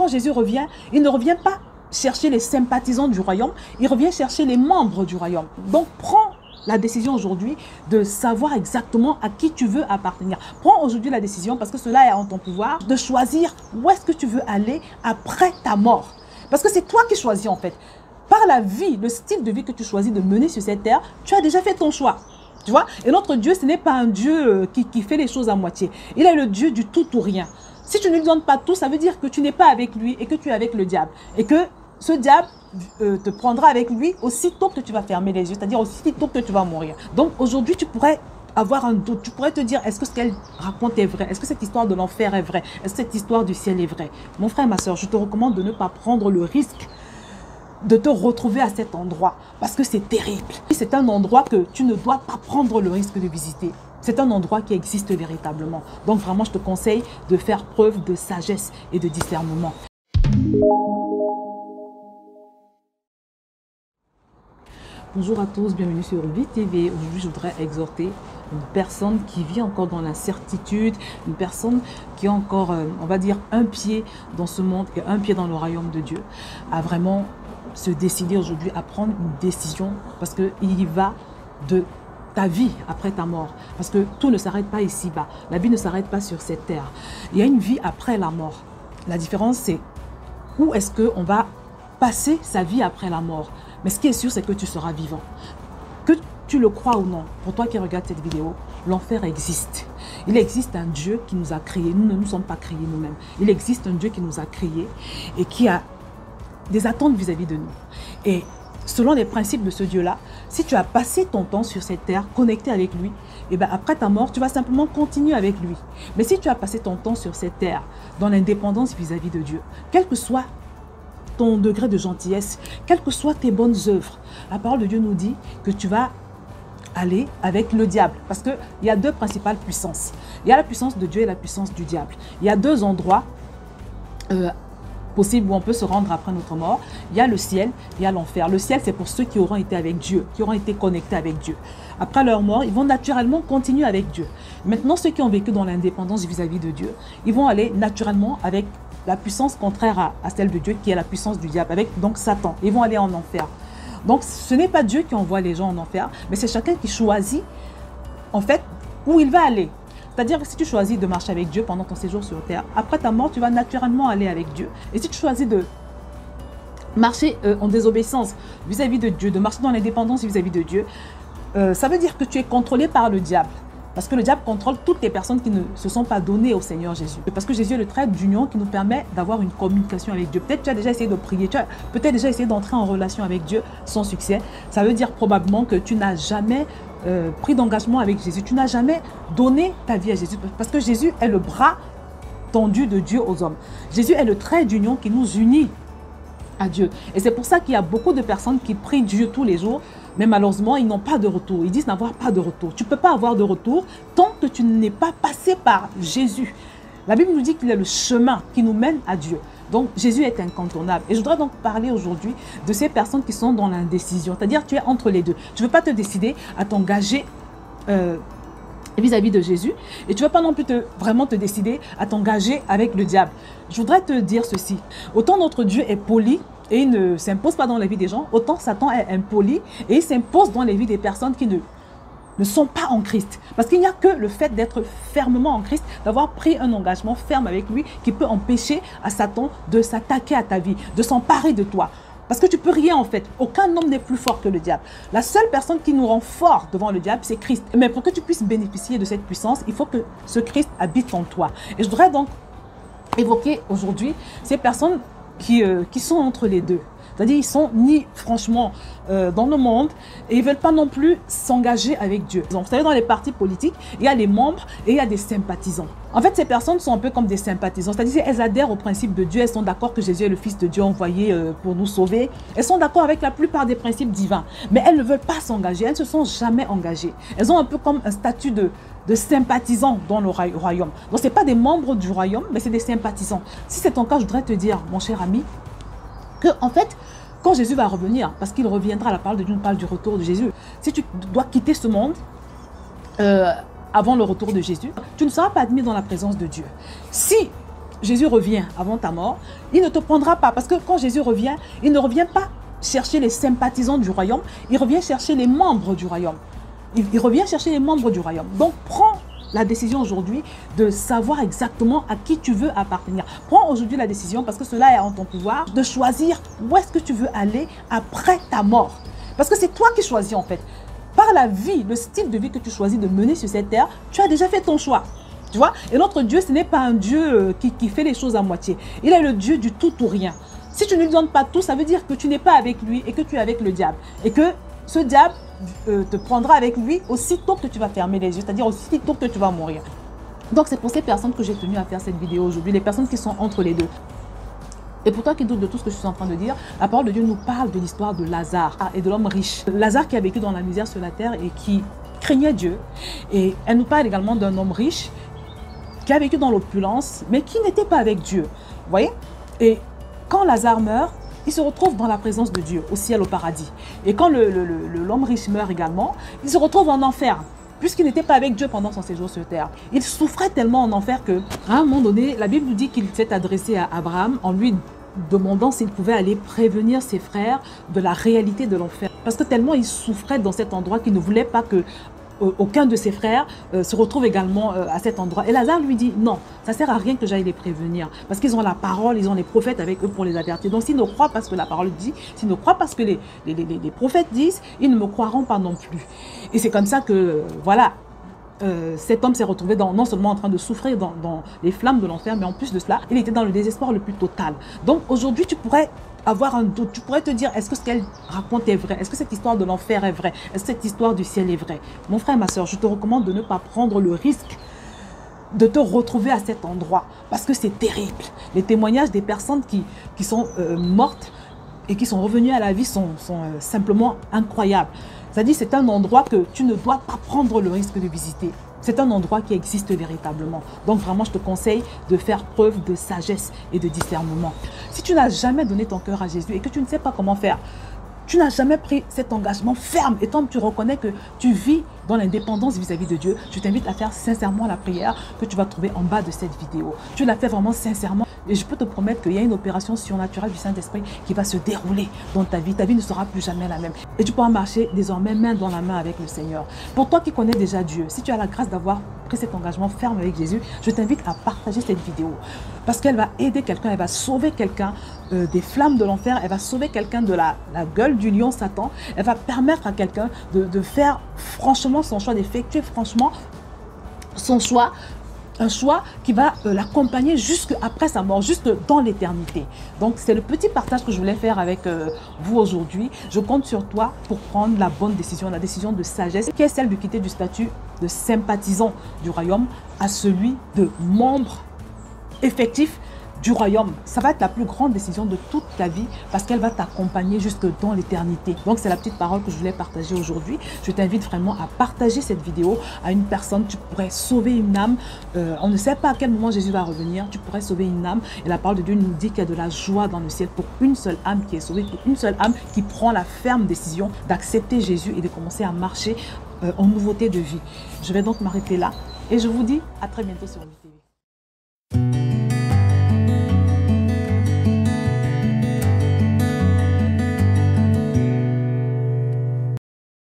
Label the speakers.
Speaker 1: Jésus revient, il ne revient pas chercher les sympathisants du royaume, il revient chercher les membres du royaume. Donc prends la décision aujourd'hui de savoir exactement à qui tu veux appartenir. Prends aujourd'hui la décision, parce que cela est en ton pouvoir, de choisir où est-ce que tu veux aller après ta mort. Parce que c'est toi qui choisis en fait. Par la vie, le style de vie que tu choisis de mener sur cette terre, tu as déjà fait ton choix. Tu vois? Et notre Dieu, ce n'est pas un Dieu qui fait les choses à moitié. Il est le Dieu du tout ou rien. Si tu ne lui donnes pas tout, ça veut dire que tu n'es pas avec lui et que tu es avec le diable. Et que ce diable te prendra avec lui aussitôt que tu vas fermer les yeux, c'est-à-dire aussitôt que tu vas mourir. Donc aujourd'hui, tu pourrais avoir un doute. Tu pourrais te dire, est-ce que ce qu'elle raconte est vrai? Est-ce que cette histoire de l'enfer est vraie? Est-ce que cette histoire du ciel est vraie? Mon frère, ma soeur, je te recommande de ne pas prendre le risque de te retrouver à cet endroit, parce que c'est terrible. C'est un endroit que tu ne dois pas prendre le risque de visiter. C'est un endroit qui existe véritablement. Donc vraiment, je te conseille de faire preuve de sagesse et de discernement. Bonjour à tous, bienvenue sur VTV. Aujourd'hui, je voudrais exhorter une personne qui vit encore dans l'incertitude, une personne qui a encore, on va dire, un pied dans ce monde et un pied dans le royaume de Dieu, à vraiment se décider aujourd'hui à prendre une décision, parce qu'il y va de ta vie après ta mort, parce que tout ne s'arrête pas ici-bas, la vie ne s'arrête pas sur cette terre, il y a une vie après la mort. La différence, c'est où est-ce qu'on va passer sa vie après la mort. Mais ce qui est sûr, c'est que tu seras vivant. Que tu le crois ou non, pour toi qui regardes cette vidéo, l'enfer existe. Il existe un Dieu qui nous a créés. Nous ne nous sommes pas créés nous-mêmes. Il existe un Dieu qui nous a créés et qui a des attentes vis-à-vis de nous. Et selon les principes de ce Dieu-là, si tu as passé ton temps sur cette terre, connecté avec lui, et bien après ta mort, tu vas simplement continuer avec lui. Mais si tu as passé ton temps sur cette terre, dans l'indépendance vis-à-vis de Dieu, quel que soit ton degré de gentillesse, quelles que soient tes bonnes œuvres, la parole de Dieu nous dit que tu vas aller avec le diable. Parce qu'il y a deux principales puissances. Il y a la puissance de Dieu et la puissance du diable. Il y a deux endroits possibles où on peut se rendre après notre mort. Il y a le ciel, il y a l'enfer. Le ciel, c'est pour ceux qui auront été avec Dieu, qui auront été connectés avec Dieu. Après leur mort, ils vont naturellement continuer avec Dieu. Maintenant, ceux qui ont vécu dans l'indépendance vis-à-vis de Dieu, ils vont aller naturellement avec la puissance contraire à celle de Dieu, qui est la puissance du diable, avec donc Satan. Ils vont aller en enfer. Donc, ce n'est pas Dieu qui envoie les gens en enfer, mais c'est chacun qui choisit, en fait, où il va aller. C'est-à-dire que si tu choisis de marcher avec Dieu pendant ton séjour sur terre, après ta mort, tu vas naturellement aller avec Dieu. Et si tu choisis de marcher en désobéissance vis-à-vis de Dieu, de marcher dans l'indépendance vis-à-vis de Dieu, ça veut dire que tu es contrôlé par le diable. Parce que le diable contrôle toutes les personnes qui ne se sont pas données au Seigneur Jésus. Parce que Jésus est le trait d'union qui nous permet d'avoir une communication avec Dieu. Peut-être tu as déjà essayé de prier, tu as peut-être déjà essayé d'entrer en relation avec Dieu sans succès. Ça veut dire probablement que tu n'as jamais pris d'engagement avec Jésus. Tu n'as jamais donné ta vie à Jésus. Parce que Jésus est le bras tendu de Dieu aux hommes. Jésus est le trait d'union qui nous unit à Dieu. Et c'est pour ça qu'il y a beaucoup de personnes qui prient Dieu tous les jours, mais malheureusement, ils n'ont pas de retour. Ils disent n'avoir pas de retour. Tu ne peux pas avoir de retour tant que tu n'es pas passé par Jésus. La Bible nous dit qu'il est le chemin qui nous mène à Dieu. Donc, Jésus est incontournable. Et je voudrais donc parler aujourd'hui de ces personnes qui sont dans l'indécision. C'est-à-dire, tu es entre les deux. Tu ne veux pas te décider à t'engager vis-à-vis de Jésus. Et tu ne veux pas non plus vraiment te décider à t'engager avec le diable. Je voudrais te dire ceci. Autant notre Dieu est poli, et il ne s'impose pas dans la vie des gens, autant Satan est impoli et il s'impose dans les vies des personnes qui ne sont pas en Christ. Parce qu'il n'y a que le fait d'être fermement en Christ, d'avoir pris un engagement ferme avec lui qui peut empêcher à Satan de s'attaquer à ta vie, de s'emparer de toi. Parce que tu ne peux rien en fait. Aucun homme n'est plus fort que le diable. La seule personne qui nous rend fort devant le diable, c'est Christ. Mais pour que tu puisses bénéficier de cette puissance, il faut que ce Christ habite en toi. Et je voudrais donc évoquer aujourd'hui ces personnes qui sont entre les deux. C'est-à-dire ils sont ni franchement dans le monde et ils ne veulent pas non plus s'engager avec Dieu. Donc, vous savez, dans les partis politiques, il y a les membres et il y a des sympathisants. En fait, ces personnes sont un peu comme des sympathisants. C'est-à-dire qu'elles adhèrent au principe de Dieu, elles sont d'accord que Jésus est le Fils de Dieu envoyé pour nous sauver. Elles sont d'accord avec la plupart des principes divins, mais elles ne veulent pas s'engager, elles ne se sont jamais engagées. Elles ont un peu comme un statut de sympathisants dans le royaume. Donc, ce n'est pas des membres du royaume, mais c'est des sympathisants. Si c'est ton cas, je voudrais te dire, mon cher ami, que en fait, quand Jésus va revenir, parce qu'il reviendra, la parole de Dieu nous parle du retour de Jésus, si tu dois quitter ce monde avant le retour de Jésus, tu ne seras pas admis dans la présence de Dieu. Si Jésus revient avant ta mort, il ne te prendra pas. Parce que quand Jésus revient, il ne revient pas chercher les sympathisants du royaume, il revient chercher les membres du royaume. Il revient chercher les membres du royaume. Donc, prends la décision aujourd'hui de savoir exactement à qui tu veux appartenir. Prends aujourd'hui la décision, parce que cela est en ton pouvoir, de choisir où est-ce que tu veux aller après ta mort. Parce que c'est toi qui choisis en fait. Par la vie, le style de vie que tu choisis de mener sur cette terre, tu as déjà fait ton choix. Tu vois? Et notre Dieu, ce n'est pas un Dieu qui fait les choses à moitié. Il est le Dieu du tout ou rien. Si tu ne lui donnes pas tout, ça veut dire que tu n'es pas avec lui et que tu es avec le diable. Et que ce diable te prendra avec lui aussitôt que tu vas fermer les yeux, c'est-à-dire aussitôt que tu vas mourir. Donc c'est pour ces personnes que j'ai tenu à faire cette vidéo aujourd'hui, les personnes qui sont entre les deux. Et pour toi qui doute de tout ce que je suis en train de dire, la parole de Dieu nous parle de l'histoire de Lazare et de l'homme riche. Lazare qui a vécu dans la misère sur la terre et qui craignait Dieu. Et elle nous parle également d'un homme riche qui a vécu dans l'opulence, mais qui n'était pas avec Dieu. Vous voyez? Et quand Lazare meurt, il se retrouve dans la présence de Dieu, au ciel, au paradis. Et quand l'homme riche meurt également, il se retrouve en enfer, puisqu'il n'était pas avec Dieu pendant son séjour sur terre. Il souffrait tellement en enfer que, à un moment donné, la Bible nous dit qu'il s'est adressé à Abraham en lui demandant s'il pouvait aller prévenir ses frères de la réalité de l'enfer. Parce que tellement il souffrait dans cet endroit qu'il ne voulait pas que aucun de ses frères se retrouve également à cet endroit. Et Lazare lui dit, non, ça ne sert à rien que j'aille les prévenir. Parce qu'ils ont la parole, ils ont les prophètes avec eux pour les avertir. Donc s'ils ne croient pas ce que la parole dit, s'ils ne croient pas ce que les prophètes disent, ils ne me croiront pas non plus. Et c'est comme ça que, voilà, cet homme s'est retrouvé non seulement en train de souffrir dans les flammes de l'enfer, mais en plus de cela, il était dans le désespoir le plus total. Donc aujourd'hui, tu pourrais avoir un doute, tu pourrais te dire, est-ce que ce qu'elle raconte est vrai? Est-ce que cette histoire de l'enfer est vraie? Est-ce que cette histoire du ciel est vraie? Mon frère, ma soeur, je te recommande de ne pas prendre le risque de te retrouver à cet endroit, parce que c'est terrible. Les témoignages des personnes qui sont mortes et qui sont revenues à la vie sont simplement incroyables. C'est-à-dire c'est un endroit que tu ne dois pas prendre le risque de visiter. C'est un endroit qui existe véritablement. Donc vraiment, je te conseille de faire preuve de sagesse et de discernement. Si tu n'as jamais donné ton cœur à Jésus et que tu ne sais pas comment faire, tu n'as jamais pris cet engagement ferme et tant que tu reconnais que tu vis dans l'indépendance vis-à-vis de Dieu, je t'invite à faire sincèrement la prière que tu vas trouver en bas de cette vidéo. Tu l'as fait vraiment sincèrement et je peux te promettre qu'il y a une opération surnaturelle du Saint-Esprit qui va se dérouler dans ta vie. Ta vie ne sera plus jamais la même et tu pourras marcher désormais main dans la main avec le Seigneur. Pour toi qui connais déjà Dieu, si tu as la grâce d'avoir pris cet engagement ferme avec Jésus, je t'invite à partager cette vidéo parce qu'elle va aider quelqu'un, elle va sauver quelqu'un des flammes de l'enfer, elle va sauver quelqu'un de la gueule du lion Satan, elle va permettre à quelqu'un de faire franchement son choix, d'effectuer franchement son choix, un choix qui va l'accompagner jusque après sa mort, jusque dans l'éternité. Donc c'est le petit partage que je voulais faire avec vous aujourd'hui. Je compte sur toi pour prendre la bonne décision, la décision de sagesse, qui est celle de quitter du statut de sympathisant du royaume à celui de membre effectif du royaume. Ça va être la plus grande décision de toute ta vie parce qu'elle va t'accompagner jusque dans l'éternité. Donc c'est la petite parole que je voulais partager aujourd'hui. Je t'invite vraiment à partager cette vidéo à une personne. Tu pourrais sauver une âme. On ne sait pas à quel moment Jésus va revenir. Tu pourrais sauver une âme. Et la parole de Dieu nous dit qu'il y a de la joie dans le ciel pour une seule âme qui est sauvée, pour une seule âme qui prend la ferme décision d'accepter Jésus et de commencer à marcher en nouveauté de vie. Je vais donc m'arrêter là et je vous dis à très bientôt sur VTV.